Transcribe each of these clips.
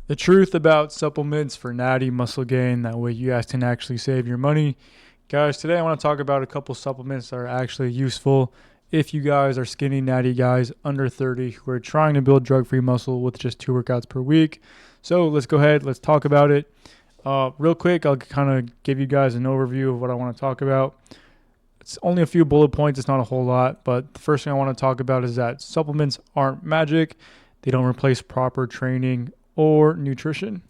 The truth about supplements for natty muscle gain, that way you guys can actually save your money. Guys, today I want to talk about a couple supplements that are actually useful if you guys are skinny natty guys under 30 who are trying to build drug-free muscle with just 2 workouts per week. So let's go ahead, let's talk about it. Real quick, I'll kind of give you guys an overview of what I want to talk about. It's only a few bullet points, it's not a whole lot, but the first thing I want to talk about is that supplements aren't magic. They don't replace proper training or nutrition.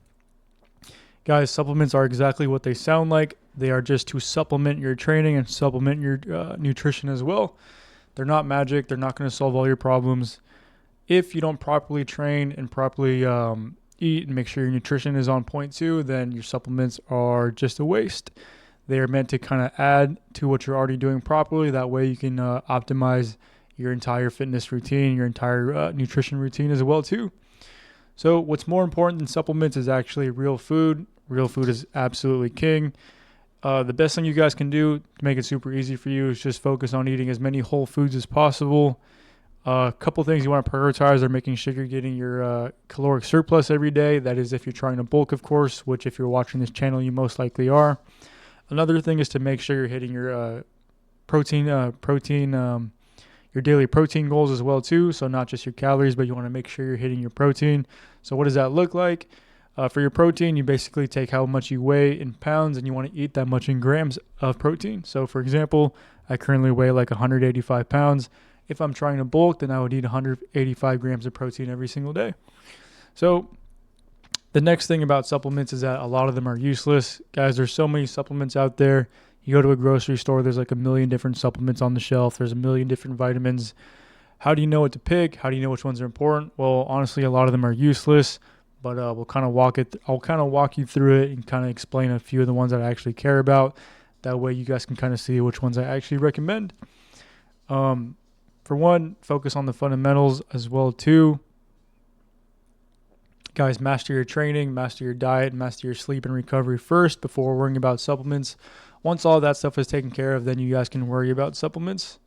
Guys, supplements are exactly what they sound like. They are just to supplement your training and supplement your nutrition as well. They're not magic. They're not going to solve all your problems. If you don't properly train and properly eat and make sure your nutrition is on point too, then your supplements are just a waste. They are meant to kind of add to what you're already doing properly. That way you can optimize your entire fitness routine, your entire nutrition routine as well too. So what's more important than supplements is actually real food. Real food is absolutely king. The best thing you guys can do to make it super easy for you is just focus on eating as many whole foods as possible. A couple things you want to prioritize are making sure you're getting your caloric surplus every day. That is if you're trying to bulk, of course, which if you're watching this channel, you most likely are. Another thing is to make sure you're hitting your protein your daily protein goals as well too. So not just your calories, but you want to make sure you're hitting your protein. So what does that look like? For your protein, you basically take how much you weigh in pounds and you want to eat that much in grams of protein. So for example, I currently weigh like 185 pounds. If I'm trying to bulk, then I would eat 185 grams of protein every single day. So the next thing about supplements is that a lot of them are useless. Guys, there's so many supplements out there. You go to a grocery store, there's like a million different supplements on the shelf. There's a million different vitamins. How do you know what to pick? How do you know which ones are important? Well, honestly, a lot of them are useless, but I'll kind of walk you through it and kind of explain a few of the ones that I actually care about. That way you guys can kind of see which ones I actually recommend. For one, focus on the fundamentals as well too. Guys, master your training, master your diet, master your sleep and recovery first before worrying about supplements. Once all that stuff is taken care of, then you guys can worry about supplements.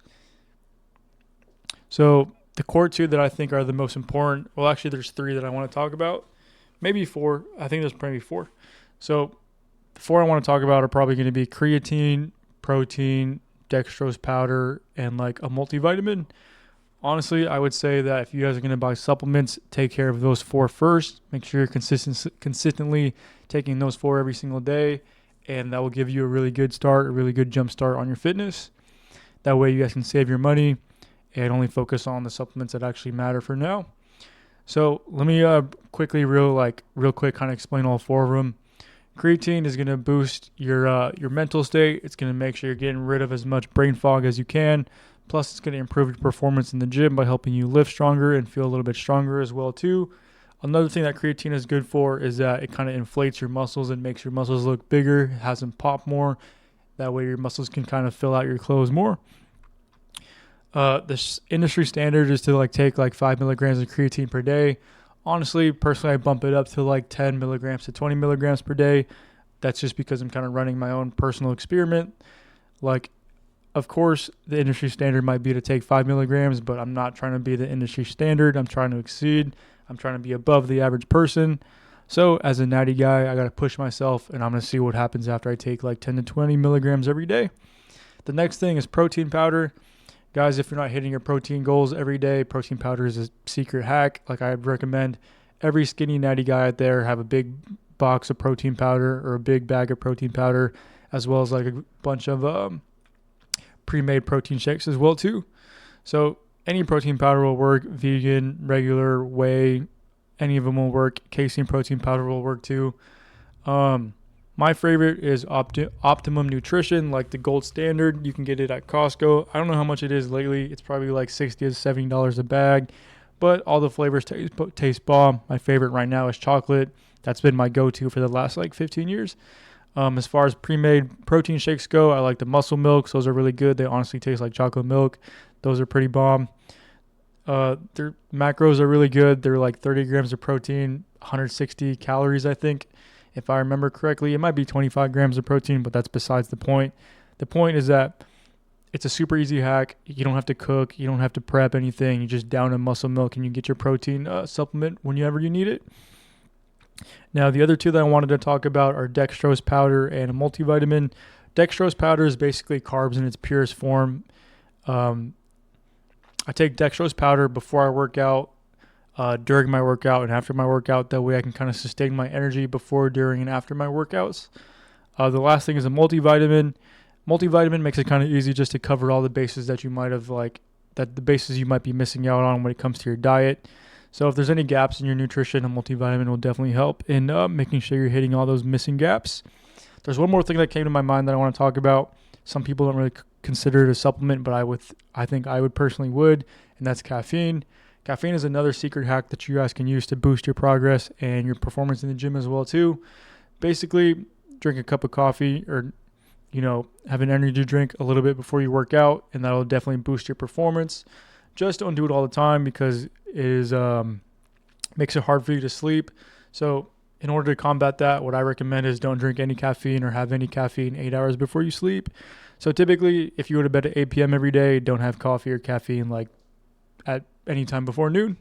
So the core two that I think are the most important, well, actually there's three that I want to talk about. Maybe four. I think there's probably four. So the four I want to talk about are probably going to be creatine, protein, dextrose powder, and like a multivitamin. Honestly, I would say that if you guys are going to buy supplements, take care of those four first. Make sure you're consistently taking those four every single day, and that will give you a really good start, a really good jump start on your fitness. That way you guys can save your money and only focus on the supplements that actually matter for now. So let me real quick kind of explain all four of them. Creatine is going to boost your mental state. It's going to make sure you're getting rid of as much brain fog as you can. Plus, it's going to improve your performance in the gym by helping you lift stronger and feel a little bit stronger as well too. Another thing that creatine is good for is that it kind of inflates your muscles and makes your muscles look bigger, has them pop more. That way your muscles can kind of fill out your clothes more. The industry standard is to take 5 milligrams of creatine per day. Honestly, personally, I bump it up to 10 milligrams to 20 milligrams per day. That's just because I'm kind of running my own personal experiment. Of course, the industry standard might be to take 5 milligrams, but I'm not trying to be the industry standard. I'm trying to exceed. I'm trying to be above the average person. So as a natty guy, I got to push myself, and I'm going to see what happens after I take 10 to 20 milligrams every day. The next thing is protein powder. Guys, if you're not hitting your protein goals every day, protein powder is a secret hack. I'd recommend every skinny natty guy out there have a big box of protein powder or a big bag of protein powder, as well as a bunch of pre-made protein shakes as well too. So any protein powder will work. Vegan, regular, whey, any of them will work. Casein protein powder will work too. My favorite is Optimum Nutrition, the gold standard. You can get it at Costco. I don't know how much it is lately. It's probably $60 to $70 a bag, but all the flavors taste bomb. My favorite right now is chocolate. That's been my go-to for the last 15 years. As far as pre-made protein shakes go, I like the Muscle Milks. Those are really good. They honestly taste like chocolate milk. Those are pretty bomb. Their macros are really good. They're 30 grams of protein, 160 calories, I think. If I remember correctly, it might be 25 grams of protein, but that's besides the point. The point is that it's a super easy hack. You don't have to cook. You don't have to prep anything. You just down in Muscle Milk and you get your protein supplement whenever you need it. Now, the other two that I wanted to talk about are dextrose powder and a multivitamin. Dextrose powder is basically carbs in its purest form. Um, I take dextrose powder before I work out, during my workout, and after my workout. That way I can kind of sustain my energy before, during, and after my workouts. The last thing is a multivitamin. Multivitamin makes it kind of easy just to cover all the bases that you might have the bases you might be missing out on when it comes to your diet. So if there's any gaps in your nutrition, a multivitamin will definitely help in making sure you're hitting all those missing gaps. There's one more thing that came to my mind that I want to talk about. Some people don't really consider it a supplement, but I think I would personally would, and that's caffeine. Caffeine is another secret hack that you guys can use to boost your progress and your performance in the gym as well too. Basically, drink a cup of coffee or have an energy drink a little bit before you work out, and that'll definitely boost your performance. Just don't do it all the time because it is makes it hard for you to sleep. So in order to combat that, what I recommend is don't drink any caffeine or have any caffeine 8 hours before you sleep. So typically, if you go to bed at 8 p.m. every day, don't have coffee or caffeine like at any time before noon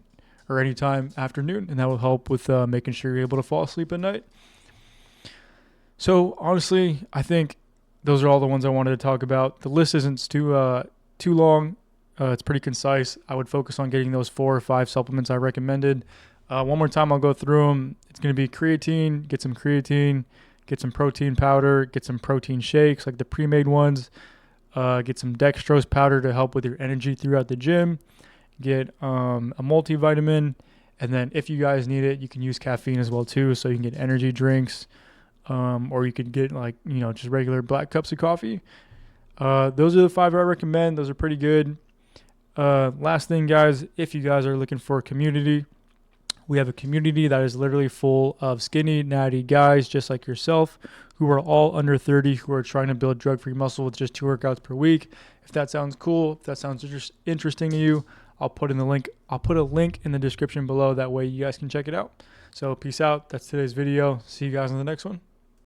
or any time after noon, and that will help with making sure you're able to fall asleep at night. So honestly, I think those are all the ones I wanted to talk about. The list isn't too long. It's pretty concise. I would focus on getting those 4 or 5 supplements I recommended. One more time, I'll go through them. It's going to be creatine. Get some creatine. Get some protein powder. Get some protein shakes like the pre-made ones. Get some dextrose powder to help with your energy throughout the gym. Get a multivitamin. And then if you guys need it, you can use caffeine as well too. So you can get energy drinks. Or you could get just regular black cups of coffee. Those are the 5 I recommend. Those are pretty good. Last thing, guys, if you guys are looking for a community, we have a community that is literally full of skinny, natty guys just like yourself who are all under 30 who are trying to build drug-free muscle with just 2 workouts per week. If that sounds cool, if that sounds interesting to you, I'll put a link in the description below. That way you guys can check it out. So peace out. That's today's video. See you guys in the next one.